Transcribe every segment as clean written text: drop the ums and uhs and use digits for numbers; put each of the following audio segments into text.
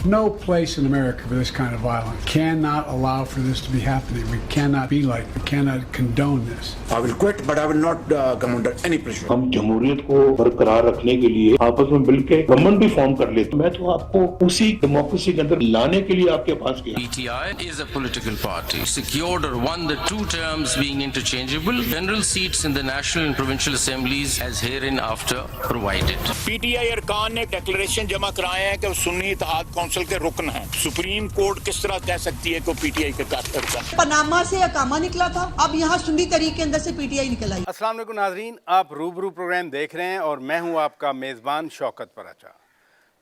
No place in America for this kind of violence. Cannot allow for this to be happening. We cannot be like, we cannot condone this. I will quit, but I will not come under any pressure. ہم جمہوریت کو برقرار رکھنے کے لیے آپس میں مل کے گورنمنٹ بھی فارم کر لیتے. میں تو آپ کو اسی ڈیموکریسی کے اندر لانے کے لیے آپ کے پاس گیا. PTI is a political party, secured or won the 2 terms being interchangeable. General seats in the national and provincial assemblies as hereinafter provided. PTI ارکان نے ڈیکلریشن جمع کرائے ہیں کہ وہ سنی اتحاد کونسل کے رکن ہیں. سپریم کورٹ کس طرح کہہ سکتی ہے کہ پی ٹی آئی کے ارکان؟ پاناما سے اقامہ نکلا تھا، اب یہاں سنی تحریک کے اندر سے پی ٹی آئی نکل آئی. السلام علیکم ناظرین، آپ روبرو پروگرام دیکھ رہے ہیں اور میں ہوں آپ کا میزبان شوکت پراچا.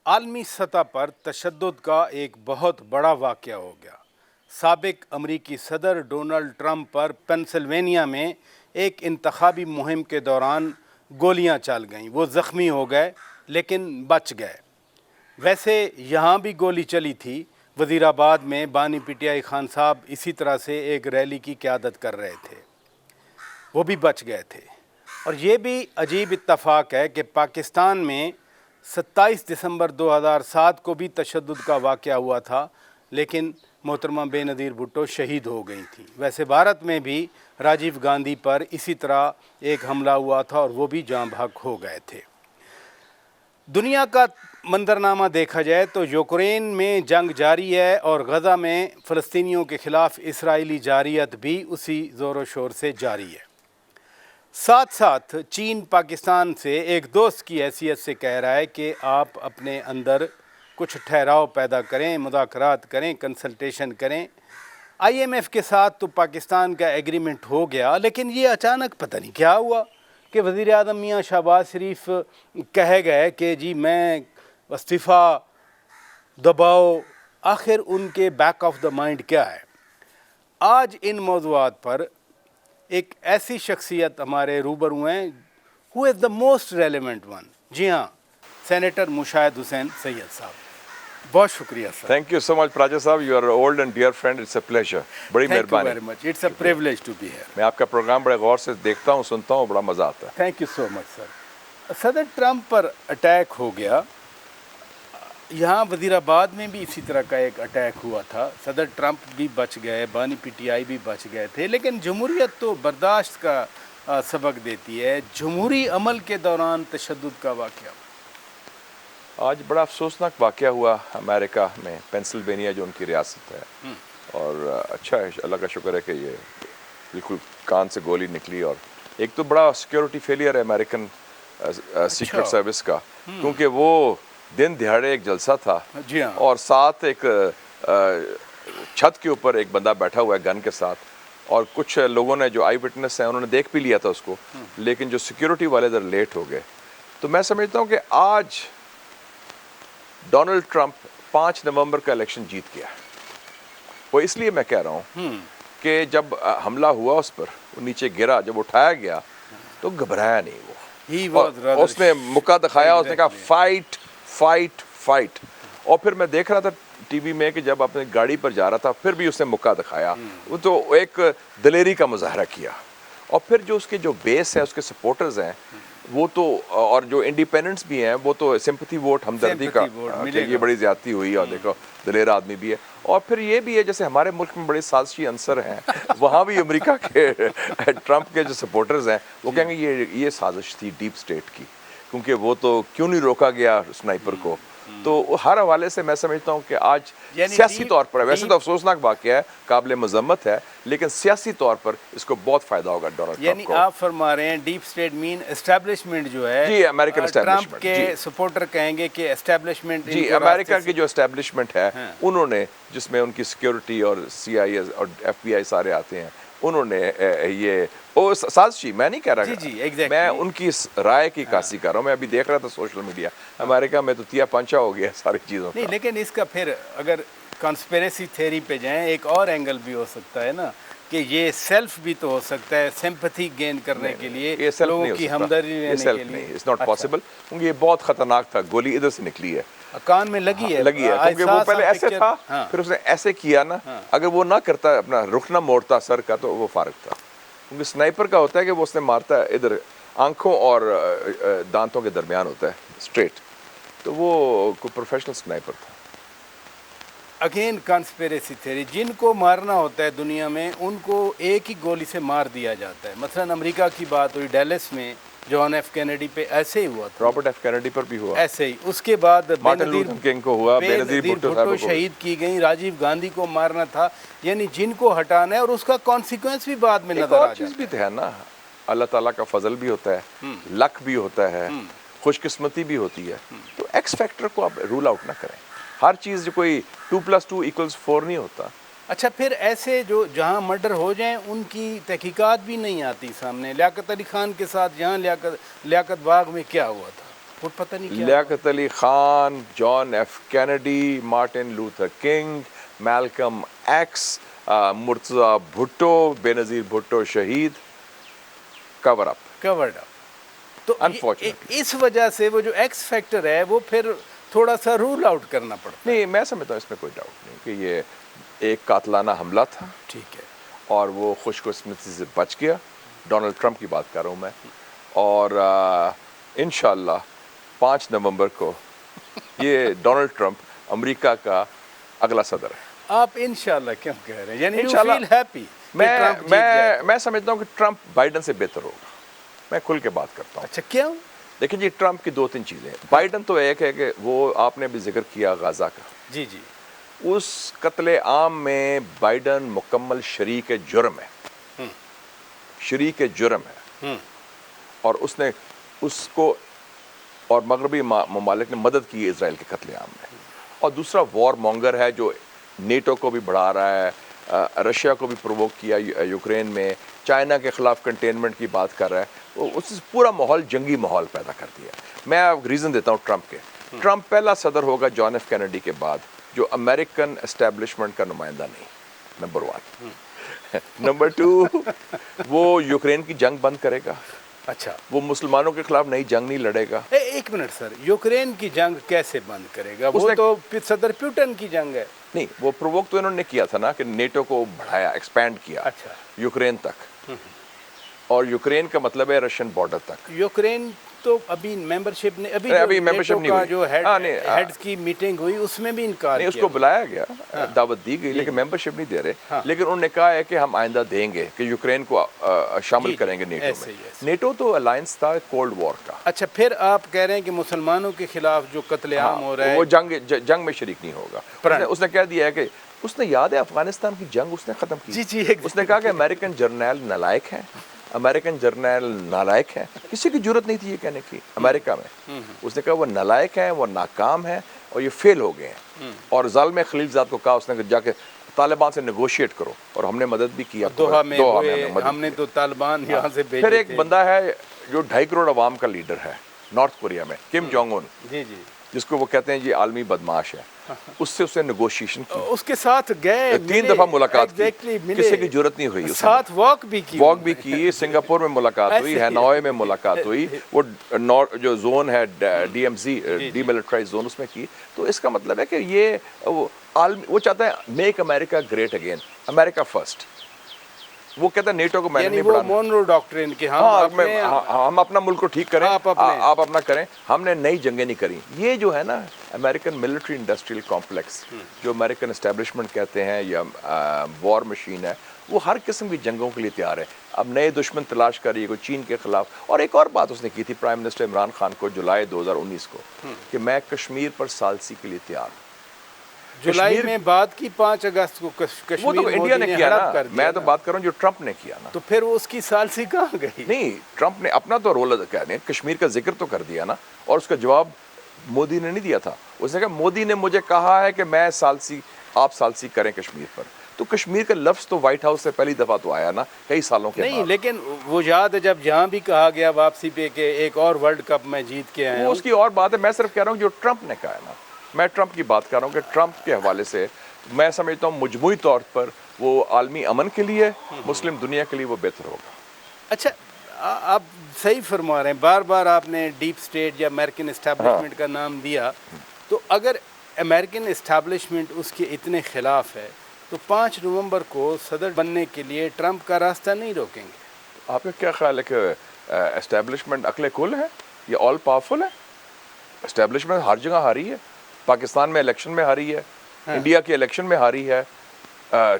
عالمی سطح پر تشدد کا ایک بہت بڑا واقعہ ہو گیا. سابق امریکی صدر ڈونلڈ ٹرمپ پر پینسلوینیا میں ایک انتخابی مہم کے دوران گولیاں چل گئیں. وہ زخمی ہو گئے لیکن بچ گئے. ویسے یہاں بھی گولی چلی تھی. وزیر آباد میں بانی پی ٹی آئی خان صاحب اسی طرح سے ایک ریلی کی قیادت کر رہے تھے، وہ بھی بچ گئے تھے. اور یہ بھی عجیب اتفاق ہے کہ پاکستان میں 27 دسمبر 2007 کو بھی تشدد کا واقعہ ہوا تھا، لیکن محترمہ بے نظیر بھٹو شہید ہو گئی تھیں. ویسے بھارت میں بھی راجیو گاندھی پر اسی طرح ایک حملہ ہوا تھا اور وہ بھی جاں بحق ہو گئے تھے. دنیا کا منظرنامہ دیکھا جائے تو یوکرین میں جنگ جاری ہے اور غزہ میں فلسطینیوں کے خلاف اسرائیلی جارحیت بھی اسی زور و شور سے جاری ہے. ساتھ ساتھ چین پاکستان سے ایک دوست کی حیثیت سے کہہ رہا ہے کہ آپ اپنے اندر کچھ ٹھہراؤ پیدا کریں، مذاکرات کریں، کنسلٹیشن کریں. آئی ایم ایف کے ساتھ تو پاکستان کا ایگریمنٹ ہو گیا، لیکن یہ اچانک پتہ نہیں کیا ہوا کہ وزیر اعظم میاں شہباز شریف کہے گئے کہ جی میں استعفیٰ دباؤ. آخر ان کے بیک آف دا مائنڈ کیا ہے؟ آج ان موضوعات پر ایک ایسی شخصیت ہمارے روبرو ہیں ہو از دا موسٹ ریلیونٹ ون. جی ہاں، سینیٹر مشاہد حسین سید صاحب. بہت شکریہ سر. تھینک یو سو مچ پراجا صاحب، you are old and dear friend, it's a pleasure. بڑی مہربانی. Very much, it's a privilege to be here. میں آپ کا پروگرام بڑے غور سے دیکھتا ہوں، سنتا ہوں، بڑا مزہ آتا ہے. تھینک یو سو مچ سر. صدر ٹرمپ پر اٹیک ہو گیا. یہاں وزیر آباد میں بھی اسی طرح کا ایک اٹیک ہوا تھا. صدر ٹرمپ بھی بچ گئے، بانی پی ٹی آئی بھی بچ گئے تھے، لیکن جمہوریت تو برداشت کا سبق دیتی ہے. جمہوری عمل کے دوران تشدد کا واقعہ آج بڑا افسوسناک واقعہ ہوا امریکہ میں، پینسلوینیا جو ان کی ریاست ہے. اور اچھا ہے، اللہ کا شکر ہے کہ یہ بالکل کان سے گولی نکلی. اور ایک تو بڑا سیکیورٹی فیلئر ہے امریکن سیکرٹ سروس کا، کیونکہ وہ دن دہاڑے ایک جلسہ تھا اور ساتھ ایک چھت کے اوپر ایک بندہ بیٹھا ہوا ہے گن کے ساتھ، اور کچھ لوگوں نے جو آئی وٹنس ہیں انہوں نے دیکھ بھی لیا تھا اس کو، لیکن جو سیکیورٹی والے ادھر لیٹ ہو گئے. تو میں سمجھتا ہوں کہ آج ڈونلڈ ٹرمپ 5 نومبر کا الیکشن جیت گیا. وہ اس لیے میں کہہ رہا ہوں کہ جب حملہ ہوا اس پر، وہ نیچے گرا، جب اٹھایا گیا تو گھبرایا نہیں. وہ اس نے مکہ دکھایا، اس نے کہا فائٹ فائٹ فائٹ. اور پھر میں دیکھ رہا تھا ٹی وی میں کہ جب اپنی گاڑی پر جا رہا تھا پھر بھی اس نے مکہ دکھایا. وہ تو ایک دلیری کا مظاہرہ کیا. اور پھر جو اس کے جو بیس ہے، اس کے سپورٹرز ہیں، وہ تو، اور جو انڈیپینڈنٹس بھی ہیں، وہ تو سمپتھی ووٹ، ہمدردی کا، یہ بڑی زیادتی ہوئی. اور دیکھو دلیر آدمی بھی ہے. اور پھر یہ بھی ہے جیسے ہمارے ملک میں بڑے سازشی عنصر ہیں، وہاں بھی امریکہ کے ٹرمپ کے جو سپورٹرز ہیں وہ کہیں گے یہ سازش تھی ڈیپ اسٹیٹ کی، کیونکہ وہ تو کیوں نہیں روکا گیا سنائپر کو. تو ہر حوالے سے میں سمجھتا ہوں کہ آج سیاسی طور پر، ویسے تو افسوسناک واقعہ ہے، قابل مذمت ہے، لیکن سیاسی طور پر اس کو بہت فائدہ ہوگا ڈونلڈ ٹرمپ کو. یعنی آپ فرما رہے ہیں ڈیپ اسٹیٹ مین اسٹیبلشمنٹ جو ہے، جی امریکن اسٹیبلشمنٹ، ٹرمپ کے سپورٹر کہیں گے کہ اسٹیبلشمنٹ، جی امریکہ کی جو اسٹیبلشمنٹ ہے انہوں نے، جس میں ان کی سیکیورٹی اور سی آئی ایس اور ایف بی آئی سارے آتے ہیں، انہوں نے یہ سازشی، میں نہیں کہہ رہا، میں ان کی رائے کی عکاسی کر رہا ہوں. میں ابھی دیکھ رہا تھا سوشل میڈیا، امریکہ میں تو تیا پنچا ہو گیا ساری چیزوں کا. نہیں، لیکن اس کا پھر اگر کانسپیریسی تھیوری پہ جائیں، ایک اور اینگل بھی ہو سکتا ہے نا، کہ یہ سیلف بھی تو ہو سکتا ہے، سمپتھی گین کرنے کے لیے، لوگوں کی ہمدردی لینے کے لیے. اٹس ناٹ پاسبل، کیونکہ یہ بہت خطرناک تھا. گولی ادھر سے نکلی ہے، کان میں لگی ہے، کیونکہ وہ پہلے ایسے تھا، پھر اس نے ایسے کیا نا، اگر وہ نہ کرتا، اپنا رخ نہ موڑتا سر کا، تو وہ فارغ تھا. کیونکہ سنائپر کا ہوتا ہے کہ وہ اس نے مارتا ہے ادھر آنکھوں اور دانتوں کے درمیان ہوتا ہے اسٹریٹ، تو وہ کوئی پروفیشنل سنائپر تھا. अगेन कॉन्स्पिरेसी थ्योरी, जिनको मारना होता है दुनिया में उनको एक ही गोली से मार दिया जाता है। मसलन अमेरिका की बात हुई डेलस में, जॉन एफ कैनेडी पे ऐसे ही हुआ था, रॉबर्ट एफ कैनेडी पर भी हुआ, ऐसे ही। उसके बाद मार्टिन लूथर किंग को हुआ, बेनजीर भुट्टो साहब को शहीद की गई, राजीव गांधी को मारना था। यानी जिनको हटाना है और उसका कॉन्सिक्वेंस भी बाद में एक नजर आ और जाता चीज भी तो है ना, अल्लाह ताला का फजल भी होता है, लक भी होता है, खुशकिस्मती भी होती है। तो एक्स फैक्टर को आप रूल आउट ना करें। हर चीज जो कोई 2 + 2 = 4 नहीं होता। अच्छा, फिर ऐसे जो जहाँ मर्डर हो जाएं उनकी तहकीकात भी नहीं आती सामने। लियाकत अली खान के साथ यहाँ लियाकत बाग में क्या हुआ था, वो पता नहीं क्या। Liaquat Ali Khan, John F Kennedy, Martin Luther King, Malcolm X, Murtaza Bhutto, Benazir Bhutto शहीद, कवर अप। तो Unfortunately. इस वजह से वो जो एक्स फैक्टर है वो फिर थोड़ा सा रूल आउट करना पड़ता है। नहीं, मैं समझता हूँ इसमें कोई डाउट नहीं कि ये एक कातलाना हमला था, ठीक है, और वो खुशकिस्मती से बच गया। डोनाल्ड ट्रंप की बात कर रहा हूँ मैं, और इंशाल्लाह 5 नवंबर को ये डोनाल्ड ट्रंप अमेरिका का अगला सदर है। आप इंशाल्लाह क्यों कह रहे हैं? यानी इंशाल्लाह you feel happy कि ट्रंप जीत जाएगा? मैं समझता हूँ कि ट्रंप बाइडन से बेहतर होगा। मैं खुल के बात करता हूँ। अच्छा, क्यों? देखिए जी, ट्रंप की 2-3 चीज़ें। बाइडन तो एक है कि वो आपने भी जिक्र किया गाज़ा का, जी जी, उस कत्ले आम में बाइडन मुकम्मल शरीक जुर्म है, शरीक जुर्म है, और उसने उसको और मगरबी ममालिक ने मदद की है इसराइल के कत्ले आम में। और दूसरा वॉर मॉन्गर है जो नेटो को भी बढ़ा रहा है, रशिया को भी प्रोवोक किया यूक्रेन में, चाइना के ख़िलाफ़ कंटेनमेंट की बात कर रहा है। उससे पूरा माहौल जंगी माहौल पैदा कर दिया। मैं अब रीज़न देता हूँ ट्रंप के। ट्रंप पहला सदर होगा जॉन एफ कैनेडी के बाद जो अमेरिकन एस्टेब्लिशमेंट का नुमाइंदा नहीं, नंबर 1। नंबर 2, वो यूक्रेन की जंग बंद करेगा। अच्छा, वो मुसलमानों के खिलाफ नई जंग नहीं लड़ेगा। एक मिनट सर, यूक्रेन की जंग कैसे बंद करेगा? वो तो सदर पुतिन की जंग है। नहीं, वो प्रोवोक तो इन्होंने किया था ना कि नेटो को बढ़ाया, एक्सपैंड किया। अच्छा, यूक्रेन तक, और यूक्रेन का मतलब है रशियन बॉर्डर तक। यूक्रेन तो अभी मेंबरशिप ने अभी मेंबरशिप नहीं हुई। जो हेड्स की मीटिंग हुई उसमें भी इनकार नहीं, उसको बुलाया गया, दावत दी गई, लेकिन मेंबरशिप नहीं दे रहे। लेकिन उन्होंने कहा है कि हम आइंदा देंगे कि यूक्रेन को शामिल करेंगे नेटो में। नेटो तो अलायंस था कोल्ड वॉर का। अच्छा, फिर आप कह रहे हैं कि मुसलमानों के खिलाफ जो कत्लेआम हो रहा है वो जंग में शरीक नहीं होगा। उसने कह दिया है कि उसने, याद है अफगानिस्तान की जंग उसने खत्म की। जी, उसने कहा कि अमेरिकन जर्नैल नालायक हैं, अमेरिकन जर्नैल नालायक हैं। किसी की जरूरत नहीं थी ये कहने की अमेरिका में। उसने कहा वो नालायक हैं, वो नाकाम हैं और ये फेल हो गए हैं। और ज़ालिम खलीलज़ाद को कहा उसने जाके तालिबान से नेगोशिएट करो, और हमने मदद भी की। दोहा में हमने तो तालिबान यहाँ से भेजे। फिर एक बंदा है जो 2.5 करोड़ अवाम का लीडर है नॉर्थ कोरिया में, किम जोंग उन, जी जी, जिसको वो कहते हैं ये आलमी बदमाश है। उससे उसने नेगोशिएशन की, उसके साथ गए, 3 दफा मुलाकात की, किसी की जरूरत नहीं हुई। साथ वॉक भी की, सिंगापुर में मुलाकात हुई, हैनोई में मुलाकात हुई, वो जो जोन है DMZ, डीमिलिटराइज्ड जोन, उसमें की। तो इसका मतलब है कि ये वो चाहता है make America great again, America first. वो कहता है नेटो को मैंने नहीं बढ़ाना। मोनरो डॉक्ट्रिन कि हम अपना मुल्क को ठीक करें, आप अपना करें, हमने नई जंगें नहीं करी। ये जो है ना अमेरिकन मिलिट्री इंडस्ट्रियल कॉम्प्लेक्स, जो अमेरिकन एस्टेब्लिशमेंट कहते हैं या वॉर मशीन है, वो हर किस्म की जंगों के लिए तैयार है। अब नए दुश्मन तलाश कर रही है, कोई चीन के खिलाफ। और एक और बात उसने की थी प्राइम मिनिस्टर इमरान खान को जुलाई 2019 को, कि मैं कश्मीर पर सालसी के लिए तैयार हूँ। जुलाई में बात की 5 अगस्त को कश्मीर, वो तो इंडिया ने किया ना, मैं तो बात कर रहा हूँ जो ट्रंप ने किया ना। तो फिर वो उसकी सालसी कहाँ गई? नहीं, ट्रंप ने अपना तो रोल कश्मीर का जिक्र तो कर दिया ना, और उसका जवाब मोदी ने नहीं दिया था। उसने कहा मोदी ने मुझे कहा है कि मैं सालसी, आप सालसी करें कश्मीर पर। तो कश्मीर का लफ्ज़ तो व्हाइट हाउस से पहली दफ़ा तो आया ना कई सालों के बाद। नहीं, लेकिन वो याद है जब जहाँ भी कहा गया वापसी पे कि एक और वर्ल्ड कप मैं जीत के आया हूँ, उसकी और बात है। मैं सिर्फ कह रहा हूँ जो ट्रंप ने कहा है ना, मैं ट्रंप की बात कर रहा हूँ कि ट्रंप के हवाले से मैं समझता हूँ मजमूई तौर पर वो आलमी अमन के लिए, मुस्लिम दुनिया के लिए वो बेहतर होगा। अच्छा, आप सही फरमा रहे हैं। बार बार आपने डीप स्टेट या अमेरिकन एस्टैब्लिशमेंट का नाम दिया। तो अगर अमेरिकन एस्टैब्लिशमेंट उसके इतने खिलाफ है तो 5 नवंबर को सदर बनने के लिए ट्रंप का रास्ता नहीं रोकेंगे? आपका क्या ख्याल है कि एस्टैब्लिशमेंट अकले कुल है या ऑल पावरफुल है? एस्टैब्लिशमेंट हर जगह हारी है, पाकिस्तान में इलेक्शन में हारी है, इंडिया के इलेक्शन में हारी है,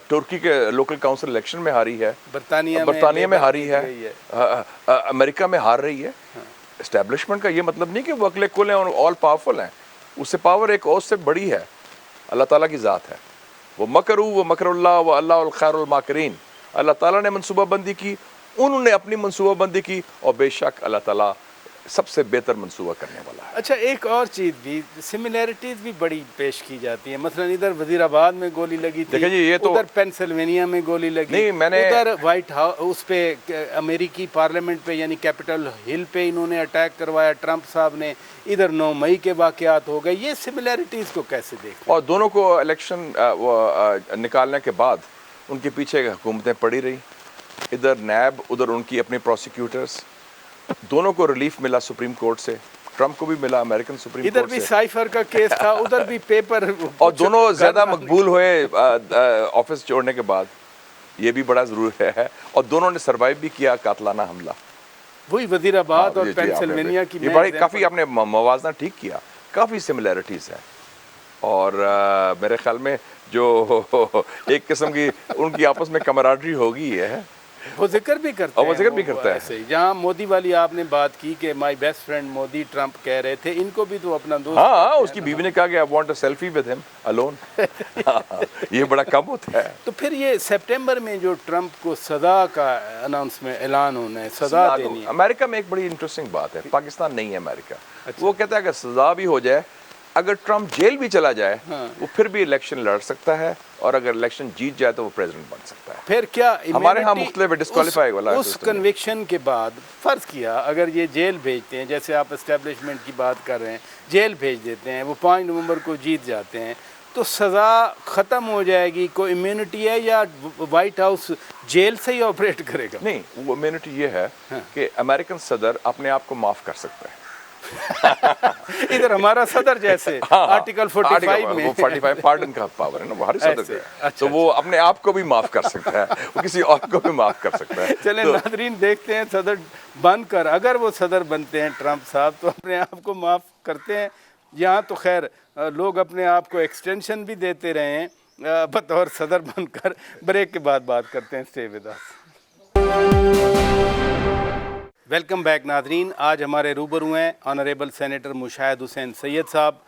तुर्की के लोकल काउंसिल इलेक्शन में हारी है, बरतानिया में हारी है, अमेरिका में हार रही है। एस्टैब्लिशमेंट का ये मतलब नहीं कि वो अगले कुल हैं और ऑल पावरफुल हैं, उससे पावर एक और से बड़ी है, अल्लाह ताला की ज़ात है। वो मकरुल्लाह व अल्लाहुल खैरुल माकिरीन, अल्लाह ताला ने मनसूबाबंदी की, उन्होंने अपनी मनसूबाबंदी की, और बेशक अल्लाह ताला सबसे बेहतर मंसूबा करने वाला है। अच्छा, एक और चीज़ भी, सिमिलैरिटीज़ भी बड़ी पेश की जाती है। मसलन इधर वजीराबाद में गोली लगी थी, देखिए जी, ये तो उधर पेंसिल्वेनिया में गोली लगी, नहीं, मैंने उधर व्हाइट हाउस उस पे अमेरिकी पार्लियामेंट पे यानी कैपिटल हिल पे इन्होंने अटैक करवाया ट्रंप साहब ने, इधर 9 मई के वाक़यात हो गए। ये सिमिलैरिटीज़ को कैसे देखते हैं? और दोनों को इलेक्शन निकालने के बाद उनके पीछे हुकूमतें पड़ी रही, इधर नैब, उधर उनकी अपनी प्रोसिक्यूटर्स, दोनों को रिलीफ मिला सुप्रीम कोर्ट से, ट्रंप को भी मिला अमेरिकन सुप्रीम इधर कोर्ट भी से। साइफर का केस था, उधर भी पेपर और दोनों ज़्यादा मकबूल हुए ऑफिस छोड़ने के बाद, ये भी बड़ा ज़रूर है, और दोनों ने सर्वाइव भी किया कातलाना हमला। वही वजीराबाद और जी, पेंसिल्वेनिया की ये बड़ी काफ़ी आपने मवाजना ठीक किया, काफ़ी सिमिलैरिटीज़ हैं। और मेरे ख्याल में जो एक किस्म की उनकी आपस में कमराडरी होगी है, वो जिक्र भी करते और वो हैं, जिक्र भी करता है। ऐसे ही जहाँ मोदी वाली आपने बात की कि my best friend Modi, Trump कह रहे थे, इनको भी तो अपना दोस्त हाँ, उसकी बीवी ने कहा कि I want a selfie with him alone. ये बड़ा कम होता है। तो फिर ये सितंबर में जो ट्रंप को सजा का अनाउंसमेंट ऐलान होना है, सजा देनी है। अमेरिका में एक बड़ी इंटरेस्टिंग बात है, पाकिस्तान नहीं है अमेरिका। वो कहता है अगर सजा भी हो जाए, अगर ट्रंप जेल भी चला जाए, वो फिर भी इलेक्शन लड़ सकता है, और अगर इलेक्शन जीत जाए तो वो प्रेसिडेंट बन सकता है। फिर क्या हमारे यहाँ मुख्तलिफ डिस्क्वालीफाई वाला उस कन्विक्शन के बाद फर्ज किया अगर ये जेल भेजते हैं, जैसे आप एस्टेब्लिशमेंट की बात कर रहे हैं, जेल भेज देते हैं, वो 5 नवंबर को जीत जाते हैं, तो सज़ा ख़त्म हो जाएगी, कोई इम्यूनिटी है, या वाइट हाउस जेल से ही ऑपरेट करेगा? नहीं, वो इम्यूनिटी ये है कि अमेरिकन सदर अपने आप को माफ़ कर सकता है। इधर हमारा सदर जैसे आर्टिकल 45 में, वो 45 पार्डन का पावर है ना, वो हर सदर का है, तो वो अपने आप को भी माफ कर सकता है, वो किसी और को भी माफ कर सकता है। चले तो नादरीन, देखते हैं सदर बनकर, अगर वो सदर बनते हैं ट्रंप साहब, तो अपने आप को माफ करते हैं। यहाँ तो खैर लोग अपने आप को एक्सटेंशन भी देते रहे हैं बतौर सदर बनकर। ब्रेक के बाद बात करते हैं, stay with us. Welcome back नादरीन, आज हमारे रूबरू हैं ऑनरेबल सेनेटर मुशाहिद हुसैन सैयद साहब,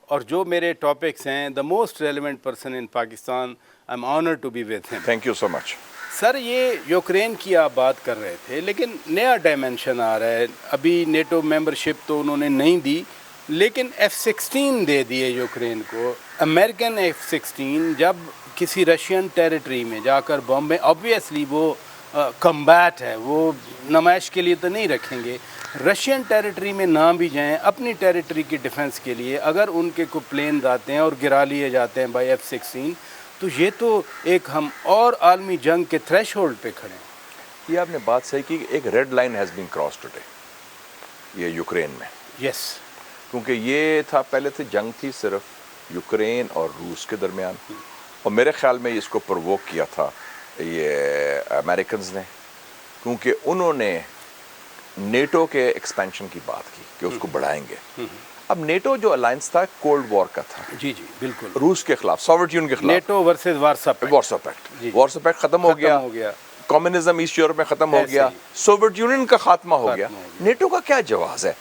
और जो मेरे टॉपिक्स हैं, the most relevant person in Pakistan, I am honoured to be with him. Thank you so much. Sir, ये यूक्रेन की आप बात कर रहे थे, लेकिन नया डायमेंशन आ रहा है। अभी नेटो मेंबरशिप तो उन्होंने नहीं दी, लेकिन F-16 दे दिए यूक्रेन को। अमेरिकन F-16 जब किसी रशियन टेरिटरी में जाकर बॉम्बे, ऑब्वियसली वो कम्बैट है, वो नुमाइश के लिए तो नहीं रखेंगे। रशियन टेरिटरी में ना भी जाएं, अपनी टेरिटरी की डिफेंस के लिए अगर उनके को प्लेन आते हैं और गिरा लिए जाते हैं बाई F-16, तो ये तो एक हम और आलमी जंग के थ्रेशोल्ड पे खड़े हैं। ये आपने बात सही की, एक red line has been cross today, ये यूक्रेन में। यस, क्योंकि ये था, पहले से जंग थी सिर्फ यूक्रेन और रूस के दरमियान, और मेरे ख्याल में इसको प्रोवोक किया था ये अमेरिकन्स ने, क्योंकि उन्होंने नेटो के एक्सपेंशन की बात की कि उसको बढ़ाएंगे। अब नेटो जो अलायंस था कोल्ड वॉर का था, जी जी बिल्कुल, रूस के खिलाफ, सोवियत यूनियन के खिलाफ, NATO versus Warsaw Pact, Warsaw Pact खत्म हो गया, कम्युनिज्म ईस्ट यूरोप में खत्म हो गया, सोवियत यूनियन का खात्मा हो गया। नेटो का क्या जवाब है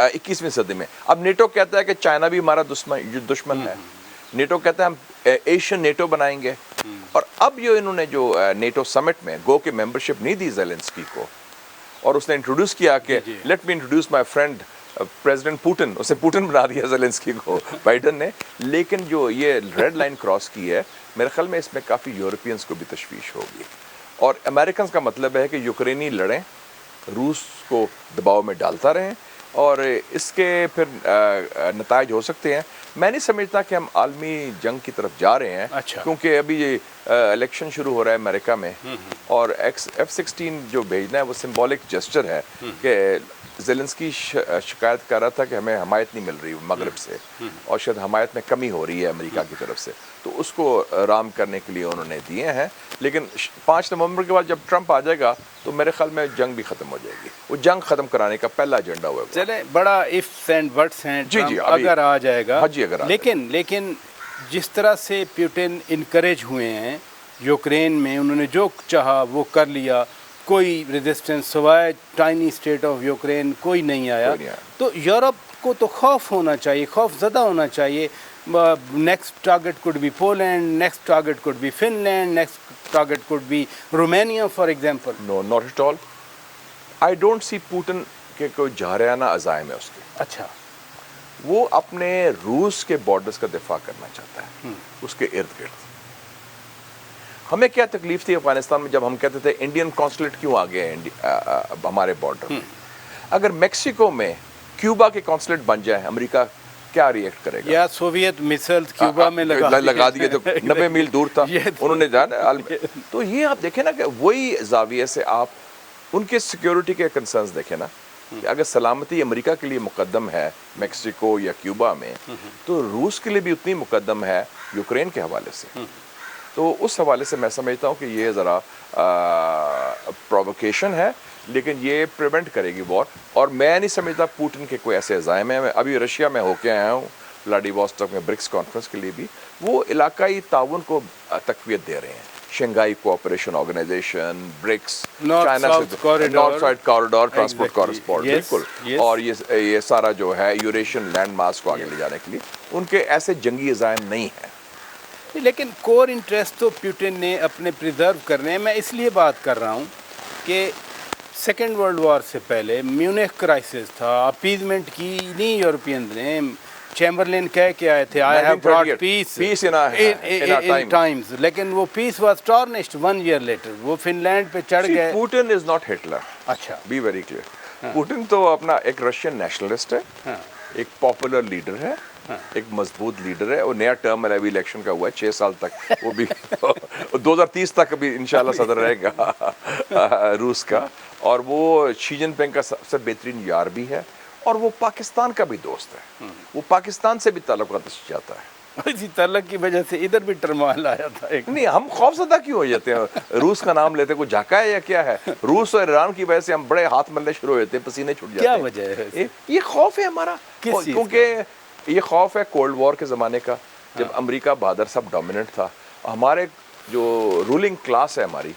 21वीं सदी में? अब नेटो कहता है कि चाइना भी हमारा दुश्मन है, नेटो कहता है हम एशियन नेटो बनाएंगे। और अब इन्होंने जो नेटो समिट में गो के मेंबरशिप नहीं दी ज़ेलेंस्की को, और उसने इंट्रोड्यूस किया कि let me introduce my friend president Putin, उसे पुतिन बना दिया ज़ेलेंस्की को बाइडन ने। लेकिन जो ये रेड लाइन क्रॉस की है, मेरे ख्याल में इसमें काफ़ी यूरोपियंस को भी तशवीश होगी, और अमेरिकन का मतलब है कि यूक्रेनी लड़ें, रूस को दबाव में डालता रहें, और इसके फिर नताइज हो सकते हैं। मैं नहीं समझता कि हम आलमी जंग की तरफ जा रहे हैं। अच्छा। क्योंकि अभी ये इलेक्शन शुरू हो रहा है अमेरिका में, और F-16 जो भेजना है वो सिंबॉलिक जेस्चर है कि ज़ेलेंस्की शिकायत कर रहा था कि हमें हमायत नहीं मिल रही मगरब से, और शायद हमायत में कमी हो रही है अमेरिका की तरफ से, तो उसको राम करने के लिए उन्होंने दिए हैं। लेकिन 5 नवंबर के बाद जब ट्रंप आ जाएगा तो मेरे ख्याल में जंग भी ख़त्म हो जाएगी। वो जंग ख़त्म कराने का पहला एजेंडा होगा। चले, बड़ा इफ्स एंड बट्स हैं, जी जी, अगर आ जाएगा। हाँ जी, अगर लेकिन जिस तरह से पुतिन इनकरेज हुए हैं यूक्रेन में, उन्होंने जो चाहा वो कर लिया, कोई रेजिस्टेंस सिवाय टाइनी स्टेट ऑफ यूक्रेन कोई नहीं आया, तो यूरोप को तो खौफ होना चाहिए, खौफ ज़दा होना चाहिए. Next target could be Poland, next target could be Finland, next target could be Romania for example. No, not at all. I don't see Putin के कोई जारयाना अज़ाइम है उसके. अच्छा, वो अपने रूस के बॉर्डर्स का दिफा करना चाहता है, उसके इर्द गिर्द. हमें क्या तकलीफ थी अफगानिस्तान में जब हम कहते थे इंडियन कॉन्सुलेट क्यों आ गया है हमारे बॉर्डर में. अगर मेक्सिको में क्यूबा के कॉन्सुलेट बन जाए, अमेरिका क्या रिएक्ट करेगा? या सोवियत मिसाइल्स क्यूबा में लगा दिए तो 90 मील दूर था उन्होंने जाना. तो ये आप देखें ना कि वही जाविये से आप उनके सिक्योरिटी के कंसर्न्स देखें ना, कि अगर सलामती अमेरिका के लिए मुकद्दम है मेक्सिको या क्यूबा में, तो रूस के लिए भी उतनी मुकद्दम है यूक्रेन के हवाले से. तो उस हवाले से मैं समझता हूँ कि ये ज़रा प्रोवोकेशन है, लेकिन ये प्रिवेंट करेगी वॉर. और मैं नहीं समझता पुतिन के कोई ऐसे अज़ाइम हैं. मैं अभी रशिया में होके आया हूँ, व्लादिवोस्टोक में ब्रिक्स कॉन्फ्रेंस के लिए भी. वो इलाकाई ताउन को तक़वियत दे रहे हैं. Shanghai cooperation organisation, BRICS, China से north side corridor, transport corridor, बिल्कुल. और ये सारा जो है यूरेशियन लैंड मास को आगे ले जाने के लिए उनके ऐसे जंगी अज़ाइम नहीं है. लेकिन कोर इंटरेस्ट तो पुतिन ने अपने प्रिजर्व करने हैं. मैं इसलिए बात कर रहा हूँ कि सेकेंड वर्ल्ड वॉर से पहले म्यूनिख क्राइसिस था, अपीजमेंट की नहीं यूरोपियन ने. चैम्बरलिन कह के आए थे, I have brought peace in times, लेकिन वो peace was tarnished 1 year later. वो फिनलैंड पे चढ़ गए. Putin is not Hitler. अच्छा, बी वेरी क्लियर. पुतिन तो अपना एक रशियन नेशनलिस्ट है, एक पॉपुलर लीडर है, एक मजबूत लीडर है. वो नया टर्म अभी इलेक्शन का हुआ है 6 साल तक, वो भी 2030 तक अभी इंशाल्लाह सदर रहेगा रूस का. और वो शी जिनपिंग का सबसे बेहतरीन यार भी है, और वो पाकिस्तान का भी दोस्त है. वो पाकिस्तान से भी ताल्लुकात चाहता है. इसी तलक की वजह से इधर भी टर्मोइल आया था एक. नहीं, हम खौफजदा क्यों हो जाते हैं? रूस का नाम लेते, कोई झाका है या क्या है? रूस और ईरान की वजह से हम बड़े हाथ मलने शुरू हो जाते हैं, पसीने छूट जाते हैं. क्या वजह है? ये खौफ है हमारा, क्योंकि ये खौफ है कोल्ड वॉर के ज़माने का, जब अमेरिका बहादुर साहब डोमिनेंट था. हमारे जो रूलिंग क्लास है हमारी,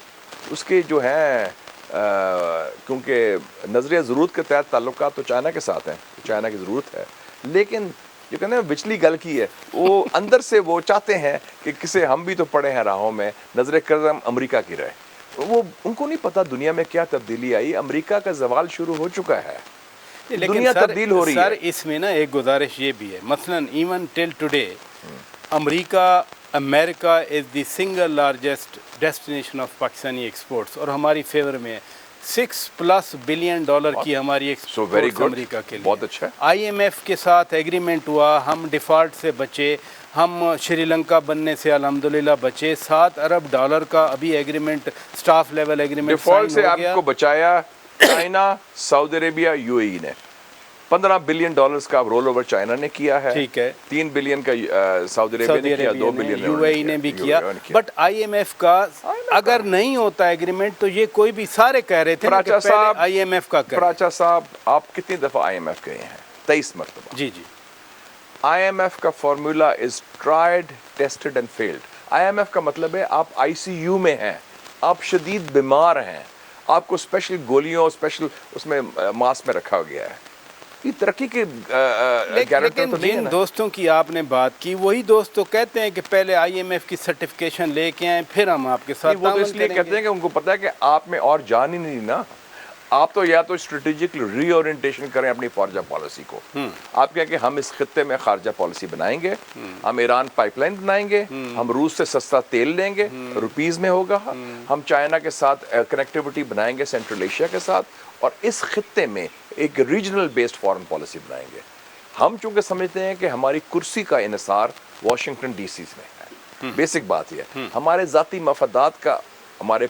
उसके जो हैं क्योंकि नज़रिया ज़रूरत के तहत ताल्लुकात तो चाइना के साथ हैं, चाइना की ज़रूरत है, लेकिन जो कहते हैं बिचली गल की है, वो अंदर से वो चाहते हैं कि किसे हम भी तो पड़े हैं राहों में, नजर करम अमेरिका की रहे. वो उनको नहीं पता दुनिया में क्या तब्दीली आई. अमेरिका का जवाल शुरू हो चुका है, दुनिया तब्दील हो रही है. सर इसमें ना एक गुजारिश ये भी है, मसलन even till today America is the single largest destination of Pakistani exports, और हमारी फेवर में है. $6+ बिलियन की हमारी एक्सपोर्ट्स अमेरिका के लिए. बहुत अच्छा. IMF के साथ एग्रीमेंट हुआ, हम डिफ़ॉल्ट से बचे, हम श्रीलंका बनने से अल्हम्दुलिल्लाह बचे. $7 अरब का अभी agreement, staff level agreement default से आपको बचाया चाइना, सऊदी अरेबिया, UAE ने. $15 बिलियन का रोल ओवर चाइना ने किया है. ठीक है. 3 बिलियन का सऊदी अरेबिया ने किया, 2 बिलियन UAE ने भी किया. बट IMF का अगर नहीं होता एग्रीमेंट, तो ये कोई भी सारे कह रहे थे कि पहले IMF का करें. प्राचा साहब, आप कितनी दफा IMF गए हैं? 23 मरतबा. जी जी. IMF का formula is tried, tested and failed. IMF का मतलब है आप ICU में हैं, आप शदीद बीमार हैं, आपको स्पेशल गोलियों, स्पेशल उसमें मास्क में रखा गया है. ये तरक्की के लेकिन तो जिन दोस्तों की आपने बात की, वही दोस्त तो कहते हैं कि पहले IMF की सर्टिफिकेशन लेके आए, फिर हम आपके साथ. वो तो इसलिए कहते हैं कि उनको पता है कि आप में और जान ही नहीं ना. आप तो या तो स्ट्रेटेजिक रीओरिएंटेशन करें अपनी खारजा पॉलिसी को. आप कहें कि हम इस खत्ते में खारजा पॉलिसी बनाएंगे, हम ईरान पाइपलाइन बनाएंगे, हम रूस से सस्ता तेल लेंगे, रुपीस में होगा, हम चाइना के साथ कनेक्टिविटी बनाएंगे सेंट्रल एशिया के साथ, और इस खत्ते में एक रीजनल बेस्ड फॉरेन पॉलिसी बनाएंगे. हम चूंकि समझते हैं कि हमारी कुर्सी का इन्हिसार वाशिंगटन DC में है. बेसिक बात यह है, हमारे ज़ाती मफादात का, हमारे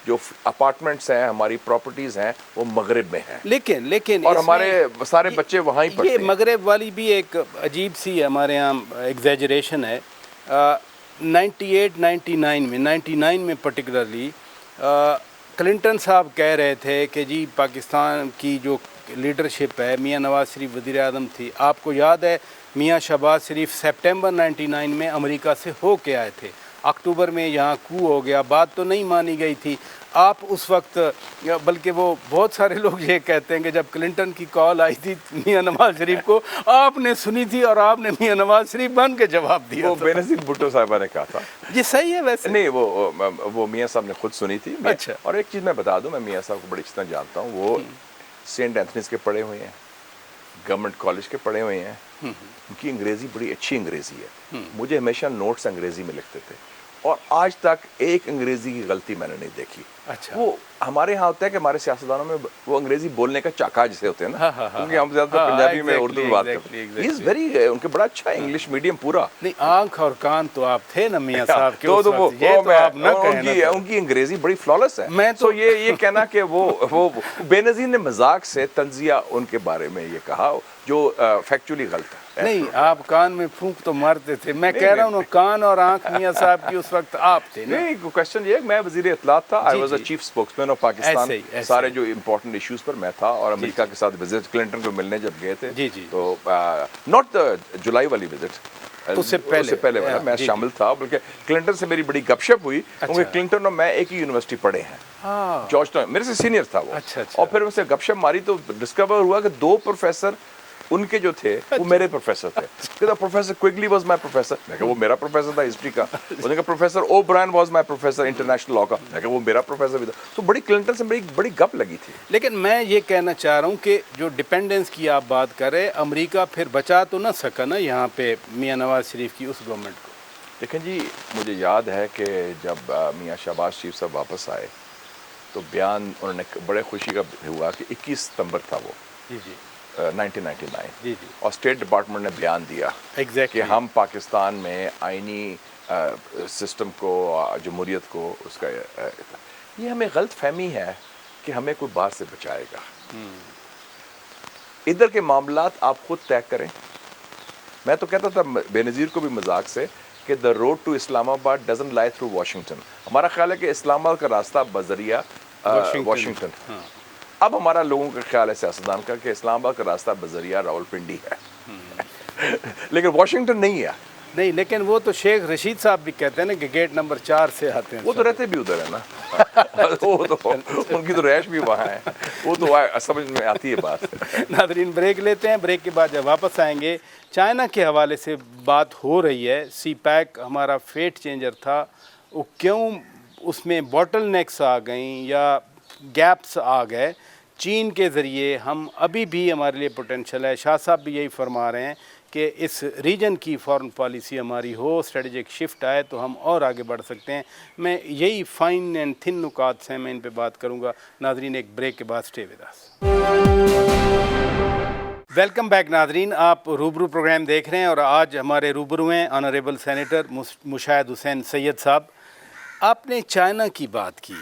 जो अपार्टमेंट्स हैं, हमारी प्रॉपर्टीज हैं, वो मगरिब में हैं. लेकिन और हमारे सारे बच्चे वहाँ ही पढ़ते हैं. ये मगरिब वाली भी एक अजीब सी हमारे यहाँ एग्जैजरेशन है. 99 में पर्टिकुलरली क्लिंटन साहब कह रहे थे कि जी पाकिस्तान की जो लीडरशिप है, मियाँ नवाज शरीफ वज़ीर आज़म थी, आपको याद है मियाँ शहबाज शरीफ सितंबर 99 में अमेरिका से हो के आए थे, अक्टूबर में यहाँ कू हो गया, बात तो नहीं मानी गई थी। आप उस वक्त, बल्कि वो बहुत सारे लोग ये कहते हैं कि जब क्लिंटन की कॉल आई थी मियाँ नवाज शरीफ को, आपने सुनी थी और आपने मियाँ नवाज शरीफ बन के जवाब दिया। वो बेनज़ीर भुट्टो साहिबा ने कहा था। ये सही है वैसे? नहीं, वो मियाँ साहब ने खुद सुनी थी। अच्छा। और एक चीज़ मैं बता दूं, मैं मियाँ साहब को बड़ी अच्छी तरह जानता हूँ। वो सेंट एंथनीज के पढ़े हुए हैं, गवर्नमेंट कॉलेज के पढ़े हुए हैं। उनकी अंग्रेज़ी बड़ी अच्छी अंग्रेज़ी है। मुझे हमेशा नोट्स अंग्रेज़ी में लिखते थे और आज तक एक अंग्रेज़ी की गलती मैंने नहीं देखी। अच्छा। वो हमारे यहाँ होता है कि हमारे सियासतदानों में वो अंग्रेज़ी बोलने का चाका जिसे होते हैं ना, क्योंकि हम ज़्यादातर पंजाबी में उर्दू में बात करते हैं। ही इज़ वेरी, उनके बड़ा अच्छा इंग्लिश मीडियम पूरा। नहीं, आंख और कान तो आप थे ना मियाँ साहब के। उनकी अंग्रेजी बड़ी फ्लॉलेस है। मैं तो ये कहना कि वो बेनज़ीर ने मजाक से तंजिया उनके बारे में ये कहा जो फैक्चुअली गलत है। नहीं, आप कान में फूंक तो मारते थे। मैं कह रहा हूँ कान और आंख मियाँ साहब की उस वक्त आप थे ना। नहीं, क्वेश्चन ये, मैं वजीर इत्तलात था, I was the chief spokesman of Pakistan. सारे जो इम्पोर्टेंट इश्यूज पर मैं था और अमेरिका के साथ विजिट, क्लिंटन को मिलने जब गए थे, तो नॉट द जुलाई वाली विजिट, उससे पहले वाला मैं शामिल था। बल्कि क्लिंटन से मेरी बड़ी गपशप हुई, क्योंकि क्लिंटन और मैं एक ही यूनिवर्सिटी पढ़े हैं, जॉर्ज टाउन, मेरे से सीनियर था वो। और फिर उससे गपशप मारी तो डिस्कवर हुआ कि 2 प्रोफेसर उनके जो थे वो मेरे प्रोफेसर थे। कहता प्रोफेसर क्विगली वाज माय प्रोफेसर। मैं कहा वो मेरा प्रोफेसर था हिस्ट्री का। उन्होंने कहा professor O'Brien was my professor international law का। मैं कहा वो मेरा प्रोफेसर भी था। तो बड़ी क्लिंटन से बड़ी गप लगी थी। लेकिन मैं ये कहना चाह रहा हूँ कि जो डिपेंडेंस की आप बात कर रहे, अमेरिका फिर बचा तो ना सका ना यहाँ पे मियाँ नवाज शरीफ की उस गवर्नमेंट को। देखें जी, मुझे याद है कि जब मियाँ शहबाज शरीफ साहब वापस आए तो बयान उन्होंने बड़े खुशी का हुआ कि 21 सितंबर था वो, जी जी, 1999। जी जी। और स्टेट डिपार्टमेंट ने बयान दिया कि हम पाकिस्तान में आइनी सिस्टम को, जमहूरियत को, उसका ये हमें गलत फहमी है कि हमें कोई बाहर से बचाएगा। इधर के मामलात आप खुद तय करें। मैं तो कहता था बेनज़ीर को भी मजाक से कि the road to Islamabad doesn't lie through Washington. हमारा ख्याल है कि इस्लामाबाद का रास्ता बजरिया वाशिंगटन। अब हमारा लोगों का ख्याल है सियासतदान का कि इस्लामाबाद का रास्ता बजरिया रावलपिंडी है। लेकिन वाशिंगटन नहीं है। नहीं, लेकिन वो तो शेख रशीद साहब भी कहते हैं ना कि गेट नंबर 4 से आते हैं। वो तो रहते भी उधर है ना। वो तो उनकी तो रैश भी वहाँ है। वो तो समझ में आती है बात। नादरीन, ब्रेक लेते हैं। ब्रेक के बाद जब वापस आएंगे, चाइना के हवाले से बात हो रही है। सी पैक हमारा फेट चेंजर था, वो क्यों उसमें बॉटल नेक्स आ गई या गैप्स आ गए। चीन के ज़रिए हम अभी भी, हमारे लिए पोटेंशल है। शाह साहब भी यही फरमा रहे हैं कि इस रीजन की फॉरेन पॉलिसी हमारी हो, स्ट्रेटजिक शिफ्ट आए तो हम और आगे बढ़ सकते हैं। मैं यही फाइन एंड थिन नुकात से मैं इन पे बात करूंगा। नाजरीन, एक ब्रेक के बाद stay with us. Welcome back नाजरीन, आप रूबरू प्रोग्राम देख रहे हैं और आज हमारे रूबरू हैं ऑनरेबल सेनेटर मुशाहिद हुसैन सैयद साहब। आपने चाइना की बात की,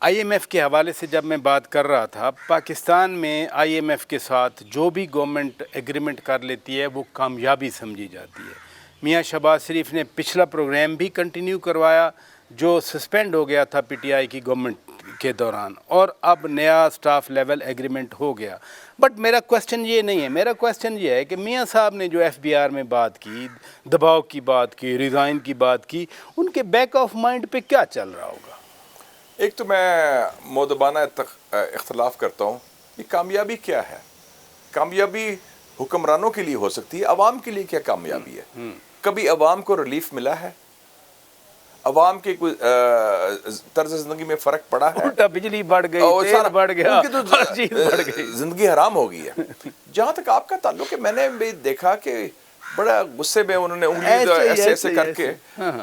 IMF के हवाले से जब मैं बात कर रहा था, पाकिस्तान में IMF के साथ जो भी गवर्नमेंट एग्रीमेंट कर लेती है वो कामयाबी समझी जाती है। मियाँ शहबाज शरीफ ने पिछला प्रोग्राम भी कंटिन्यू करवाया जो सस्पेंड हो गया था PTI की गवर्नमेंट के दौरान, और अब नया स्टाफ लेवल एग्रीमेंट हो गया। बट मेरा क्वेश्चन ये नहीं है, मेरा क्वेश्चन ये है कि मियाँ साहब ने जो FBR में बात की, दबाव की बात की, रिज़ाइन की बात की, उनके बैक ऑफ माइंड पे क्या चल रहा होगा? एक तो मैं मोदबाना इख्तलाफ करता हूँ कि कामयाबी क्या है। कामयाबी हुक्मरानों के लिए हो सकती है, अवाम के लिए क्या कामयाबी है? कभी अवाम को रिलीफ मिला है? अवाम के कोई तर्ज जिंदगी में फर्क पड़ा है? उल्टा बिजली बढ़ गई, तेल बढ़ गया, हर चीज बढ़ गई, जिंदगी हराम हो गई है। जहाँ तक आपका ताल्लुक है, मैंने भी देखा कि बड़ा गुस्से में उन्होंने उंगली ऐसे करके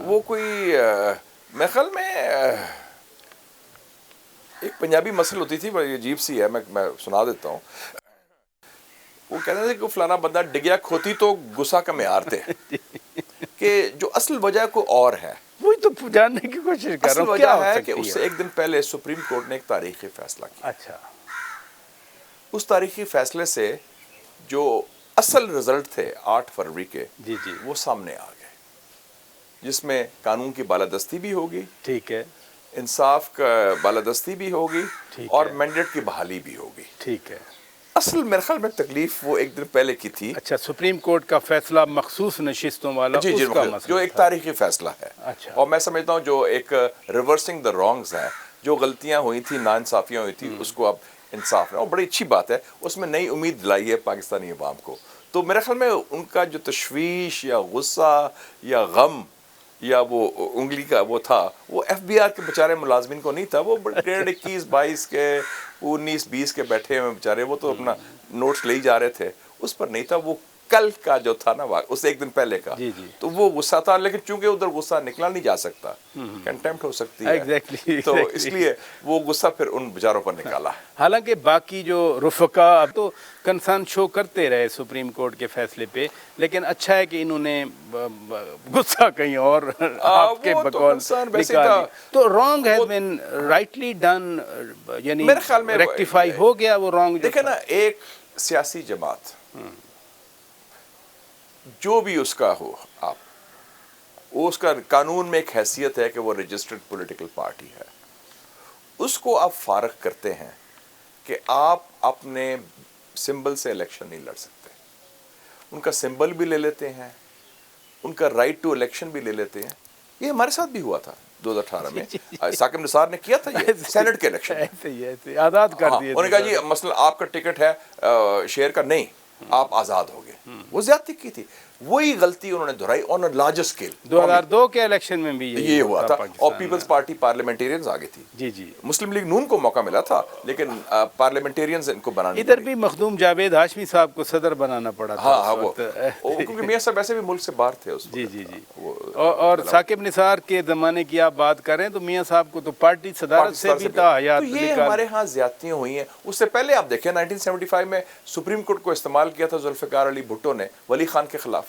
वो कोई मेरे ख्याल में एक पंजाबी मसल होती थी, बड़ी अजीब सी है, मैं सुना देता हूँ। वो कहते थे कि फलाना बंदा डिगया खोती तो गुस्सा का मेयार थे कि जो असल वजह कोई और है। वही तो जानने की कोशिश कर रहा हूँ, क्या है कि उससे एक दिन पहले सुप्रीम कोर्ट ने एक तारीखी फैसला किया। अच्छा, उस तारीखी फैसले से जो असल रिजल्ट थे 8 फरवरी के, जी जी, वो सामने आ गए, जिसमें कानून की बालादस्ती भी होगी, ठीक है, इंसाफ का बालादस्ती भी होगी ठीक और है। मैंडेट की बहाली भी होगी। ठीक है। असल मेरे ख्याल में तकलीफ वो एक दिन पहले की थी। अच्छा, सुप्रीम कोर्ट का फैसला मखसूस नशिस्तों वाला जी जी, उसका जो मसला एक था। तारीखी फैसला है। अच्छा। और मैं समझता हूँ जो एक रिवर्सिंग द रॉन्ग्स है, जो गलतियां हुई थी, नाइंसाफियां हुई थी, उसको अब इंसाफ है और बड़ी अच्छी बात है, उसमें नई उम्मीद दिलाई है पाकिस्तानी अवाम को। तो मेरे ख्याल में उनका जो तशवीश या गुस्सा या गम या वो उंगली का वो था, वो FBI के बेचारे मुलाजमिन को नहीं था। वो 21-22 के 19-20 के बैठे हुए बेचारे, वो तो अपना नोट्स ले ही जा रहे थे, उस पर नहीं था। वो कल का जो था ना, उस एक दिन पहले का, जी, जी। तो वो गुस्सा था। लेकिन चूंकि उधर गुस्सा निकला नहीं जा सकता, कंटेम्प्ट हो सकती है, Exactly, तो exactly। इसलिए वो गुस्सा फिर उन बेचारों पर निकाला। हालांकि बाकी जो रुफका अब तो कंसर्न शो करते रहे सुप्रीम कोर्ट के फैसले पे, लेकिन अच्छा है कि इन्होंने गुस्सा कहीं और आपके वो तो बकौल concern वैसे निकाल था। दिया। तो रॉन्ग हैज वो- बीन राइटली डन, यानी मेरे ख्याल में रेक्टिफाई हो गया वो रॉन्ग। देखे ना, एक सियासी जमात जो भी उसका हो, आप वो उसका कानून में एक हैसियत है कि वो रजिस्टर्ड पॉलिटिकल पार्टी है, उसको आप फारग करते हैं कि आप अपने सिंबल से इलेक्शन नहीं लड़ सकते। उनका सिंबल भी ले लेते हैं, उनका राइट टू इलेक्शन भी ले लेते हैं। ये हमारे साथ भी हुआ था 2018 में। साकिब निसार ने किया था ये सेनेट के इलेक्शन में। ऐसे आज़ाद कर दिए। उन्होंने कहा जी मसलन आपका टिकट है शेयर का, नहीं आप आज़ाद हो गए। वो ज्यादती की थी, वही गलती उन्होंने दोहराई ऑन अ लार्जर स्केल। 2002 के इलेक्शन में भी ये हुआ था और पाकिस्तान पीपल्स में। पार्टी पार्लियामेंटेरियंस आगे थी। जी जी। मुस्लिम लीग नून को मौका मिला था, लेकिन पार्लियामेंटेरियंस इनको बनाने इधर भी मखदूम जावेद हाशमी साहब को सदर बनाना पड़ा था। हाँ हाँ, उस वो वक्त। क्योंकि मियां साहब वैसे भी मुल्क से बाहर थे उस जी वक्त। जी जी। वो और साकिब निसार के ज़माने की आप बात करें तो मियां साहब को तो पार्टी सदारत से पाकिस्तान भी से था भी। हयात तो ये हमारे यहाँ ज्यादतियां हुई हैं। उससे पहले आप देखें 1975 में सुप्रीम कोर्ट को इस्तेमाल किया था जुल्फिकार अली भुट्टो ने वली खान के खिलाफ,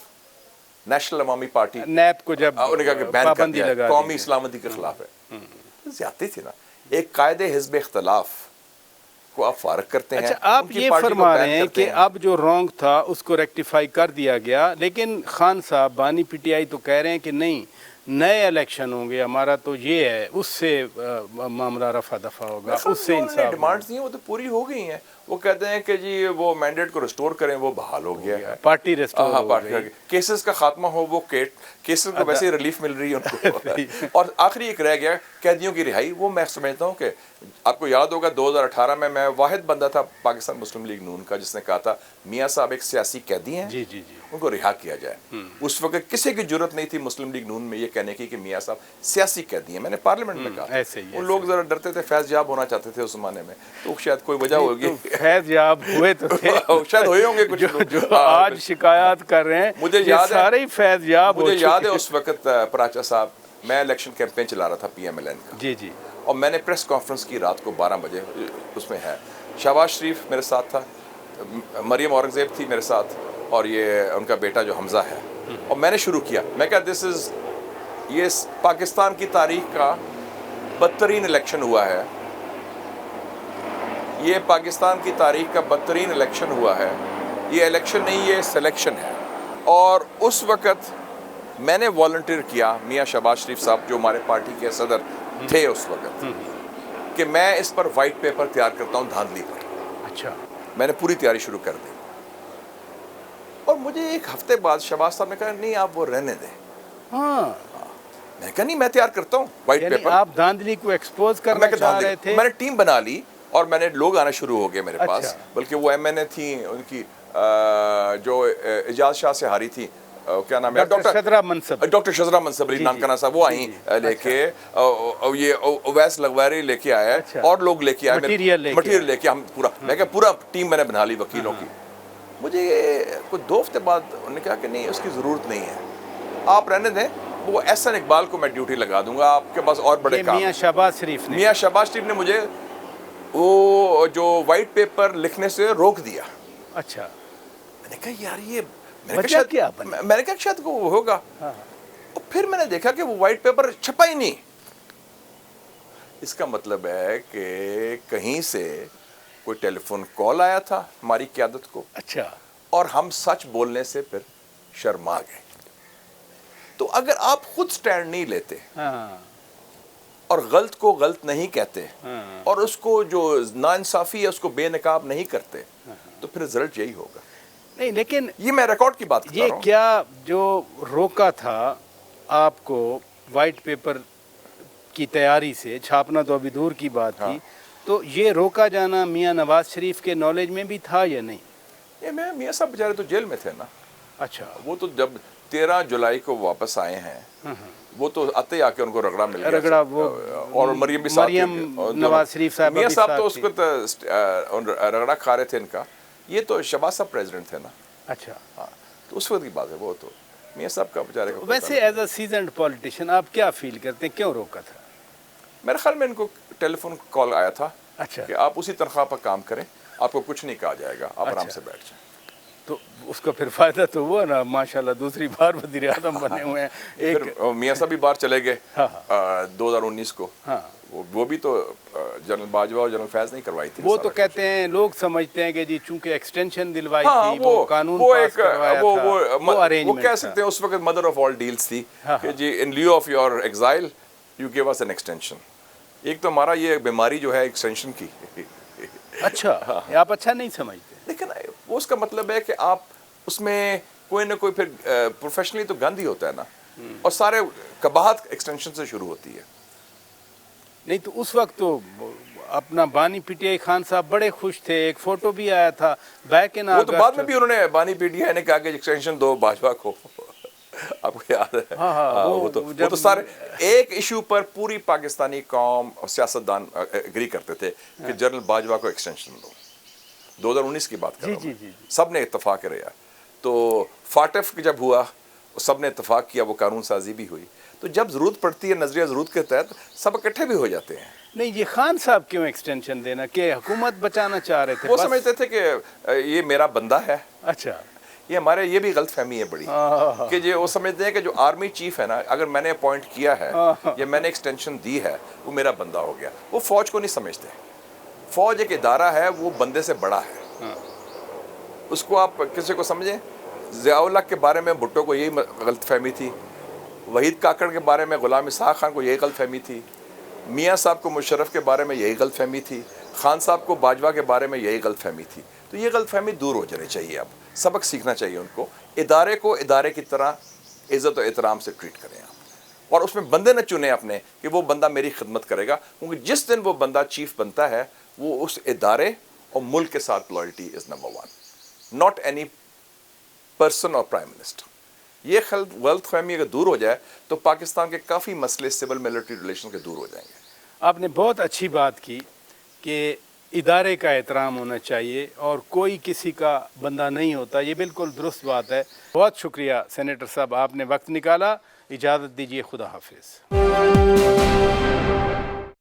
नेशनल अवामी पार्टी नैब को जब उन्होंने कहा कि बैन कर पाबंदी दिया, लगा कौमी दी। इस्लामती के खिलाफ है। ज्यादती थी ना, एक कायदे हिज़्ब इख्तिलाफ को आप फारग करते हैं। अच्छा, आप उनकी ये पार्टी को फरमा बैन रहे हैं करते कि अब जो रॉन्ग था उसको रेक्टिफाई कर दिया गया, लेकिन खान साहब बानी PTI तो कह रहे हैं कि नहीं, नए इलेक्शन होंगे, हमारा तो ये है, उससे मामला रफा दफा होगा, उससे इंसाफ डिमांड्स थी वो तो पूरी हो गई हैं। वो कहते हैं कि जी वो मैंडेट को रिस्टोर करें, वो बहाल हो गया है, पार्टी रेस्टोर हाँ हो पार्टी गई। केसेस का खात्मा हो, वो केसेस को वैसे ही रिलीफ मिल रही है उनको। और आखिरी एक रह गया कैदियों की रिहाई। वो मैं समझता हूँ कि आपको याद होगा 2018 में मैं वाहिद बंदा था पाकिस्तान मुस्लिम लीग नून का जिसने कहा था मियाँ साहब एक सियासी कैदी हैं, जी जी जी। उनको रिहा किया जाए। उस वक्त किसी की जरूरत नहीं थी मुस्लिम लीग नून में ये कहने की कि मियाँ साहब सियासी कैदी हैं। मैंने पार्लियामेंट में कहा, ऐसे ही, वो लोग जरा डरते थे, फैज़याब होना चाहते थे उस जमाने में, तो शायद कोई वजह होगी। फैज़याब हुए तो थे। शायद हुए होंगे कुछ जो, लोग। जो हाँ, आज शिकायत कर रहे हैं, मुझे ये याद है- सारे ही फैज़याब हो मुझे याद है चुके उस वक्त पराचा साहब, मैं इलेक्शन कैंपेन चला रहा था PMLN का, जी जी। और मैंने प्रेस कॉन्फ्रेंस की रात को 12 बजे, उसमें है शहबाज शरीफ मेरे साथ था, मरियम औरंगजेब थी मेरे साथ, और ये उनका बेटा जो हमजा है। और मैंने शुरू किया, मैं कहा दिस इज़, ये पाकिस्तान की तारीख का बदतरीन इलेक्शन हुआ है, ये पाकिस्तान की तारीख का बदतरीन इलेक्शन हुआ है, ये इलेक्शन नहीं ये सिलेक्शन है। और उस वक़्त मैंने वॉलंटियर किया, मियाँ शहबाज शरीफ साहब जो हमारे पार्टी के सदर थे उस वक़्त, कि मैं इस पर वाइट पेपर तैयार करता हूँ धांधली पर। अच्छा। मैंने पूरी तैयारी शुरू कर दी, और मुझे एक हफ्ते बाद शहबाज साहब ने कहा नहीं आप वो रहने दें। हाँ, मैं कहा नहीं मैं तैयार करता हूँ वाइट यानी पेपर। आप धांधली को एक्सपोज करना मैं चाह रहे थे। मैंने टीम बना ली और मैंने लोग आना शुरू हो गए मेरे पास, अच्छा। बल्कि वो MNA थी उनकी जो एजाज शाह से हारी थी, क्या नाम है, डॉक्टर शजरा मनसब। डॉक्टर शजरा मनसब अली नानकाना साहब, वो आई लेके, ये ओवैस लखवारी लेके आया, अच्छा। और लोग लेके आए, मटीरियल लेके हम पूरा, मैं क्या पूरा टीम मैंने बना ली वकीलों की। मुझे कुछ 2 हफ्ते बाद उन्होंने कहा कि नहीं उसकी ज़रूरत नहीं है, आप रहने दें, वो एहसन इकबाल को मैं ड्यूटी लगा दूंगा, आपके पास और बड़े काम। मियाँ शहबाज शरीफ ने, मियाँ शहबाज शरीफ ने मुझे वो जो वाइट पेपर लिखने से रोक दिया। अच्छा, मैंने कहा यार ये, वजह क्या बनी? मैंने कहा शायद वो होगा। और फिर मैंने देखा कि वो वाइट पेपर छपा ही नहीं। इसका मतलब है कि कहीं से कोई टेलीफोन कॉल आया था हमारी क़यादत को, अच्छा, और हम सच बोलने से फिर शर्मा गए। तो अगर आप खुद स्टैंड नहीं लेते, हाँ, اور غلط کو غلط نہیں کہتے اور اس کو جو ناانصافی ہے اس کو بے نقاب نہیں کرتے تو پھر رزلٹ یہی ہوگا. نہیں لیکن یہ میں ریکارڈ کی بات کر رہا یہ ہوں. کیا جو روکا تھا آپ کو وائٹ پیپر کی تیاری سے، چھاپنا تو ابھی دور کی بات تھی، تو یہ روکا جانا میاں نواز شریف کے نالج میں بھی تھا یا نہیں؟ یہ میاں صاحب بیچارے تو جیل میں تھے نا. اچھا. وہ تو جب 13 جولائی کو واپس آئے ہیں وہ تو آتے آ کے ان کو رگڑا مل گیا. رگڑا وہ اور مریم بھی ساتھ مریم نواز شریف صاحب میاں صاحب تو اس کو رگڑا کھا رہے تھے ان کا. یہ تو شہباز صاحب پریزیڈنٹ تھے نا. اچھا. ہاں تو اس وقت کی بات ہے. وہ تو میاں صاحب کا بیچارے کو. ویسے ایز اے سیزنڈ پولیٹیشین آپ کیا فیل کرتے ہیں، کیوں روکا تھا؟ میرے خیال میں ان کو ٹیلی فون کال آیا تھا اچھا. کہ آپ اسی تنخواہ پر کام کریں، آپ کو کچھ نہیں کہا جائے گا، آپ آرام سے بیٹھ جائیں. تو اس کا پھر فائدہ تو ہوا نا، ماشاءاللہ دوسری بار وزیر اعظم بنے ہوئے ہیں. ایک پھر میاں صاحب بھی باہر چلے گئے 2019 کو. وہ بھی تو جنرل باجوہ اور جنرل فیض نہیں کروائی تھی. وہ تو کہتے ہیں، لوگ سمجھتے ہیں کہ جی چونکہ ایکسٹینشن دلوائی تھی، وہ قانون پاس کروایا تھا، وہ ارینجمنٹ کہہ سکتے ہیں اس وقت مدر آف آل ڈیلز تھی کہ جی in lieu of your exile you gave us an extension. ایک تو ہمارا یہ بیماری جو ہے ایکسٹینشن کی. اچھا آپ اچھا نہیں سمجھتے؟ لیکن وہ اس کا مطلب ہے کہ آپ اس میں کوئی نہ کوئی پھر پروفیشنلی تو گند ہی ہوتا ہے نا، اور سارے قباحت ایکسٹینشن سے شروع ہوتی ہے. نہیں تو اس وقت تو اپنا بانی پی ٹی آئی خان صاحب بڑے خوش تھے، ایک فوٹو بھی آیا تھا بیک ان وہ تو بعد میں بھی انہوں نے بانی پی ٹی آئی نے کہا کہ ایکسٹینشن دو باجوہ کو. آپ کو یاد ہے وہ تو سارے ایک ایشو پر پوری پاکستانی قوم اور سیاستدان اگری کرتے تھے کہ جنرل باجوہ کو ایکسٹینشن دو. 2019 کی بات کر رہا ہوں. سب نے اتفاق کیا. تو فاٹف جب ہوا سب نے اتفاق کیا، وہ قانون سازی بھی ہوئی. تو جب ضرورت پڑتی ہے نظریہ ضرورت کے تحت سب اکٹھے بھی ہو جاتے ہیں. نہیں یہ خان صاحب کیوں ایکسٹینشن دینا، کہ حکومت بچانا چاہ رہے تھے؟ وہ سمجھتے تھے کہ یہ میرا بندہ ہے. اچھا. یہ ہمارے یہ بھی غلط فہمی ہے بڑی کہ یہ وہ سمجھتے ہیں کہ جو آرمی چیف ہے نا، اگر میں نے اپوائنٹ کیا ہے یا میں نے ایکسٹینشن دی ہے وہ میرا بندہ ہو گیا. وہ فوج کو نہیں سمجھتے. فوج ایک ادارہ ہے، وہ بندے سے بڑا ہے. اس کو آپ کسی کو سمجھیں. ضیاء اللہ کے بارے میں بھٹو کو یہی غلط فہمی تھی، وحید کاکڑ کے بارے میں غلام اسحاق خان کو یہی غلط فہمی تھی، میاں صاحب کو مشرف کے بارے میں یہی غلط فہمی تھی، خان صاحب کو باجوہ کے بارے میں یہی غلط فہمی تھی. تو یہ غلط فہمی دور ہو جانی چاہیے. اب سبق سیکھنا چاہیے ان کو. ادارے کو ادارے کی طرح عزت و احترام سے ٹریٹ کریں آپ، اور اس میں بندے نہ چنیں اپنے کہ وہ بندہ میری خدمت کرے گا، کیونکہ جس دن وہ بندہ چیف بنتا ہے وہ اس ادارے اور ملک کے ساتھ loyalty is number 1، not any person اور پرائم منسٹر. یہ غلط فہمی اگر دور ہو جائے تو پاکستان کے کافی مسئلے سول ملٹری ریلیشن کے دور ہو جائیں گے. آپ نے بہت اچھی بات کی کہ ادارے کا احترام ہونا چاہیے اور کوئی کسی کا بندہ نہیں ہوتا. یہ بالکل درست بات ہے. بہت شکریہ سینیٹر صاحب، آپ نے وقت نکالا. اجازت دیجیے، خدا حافظ.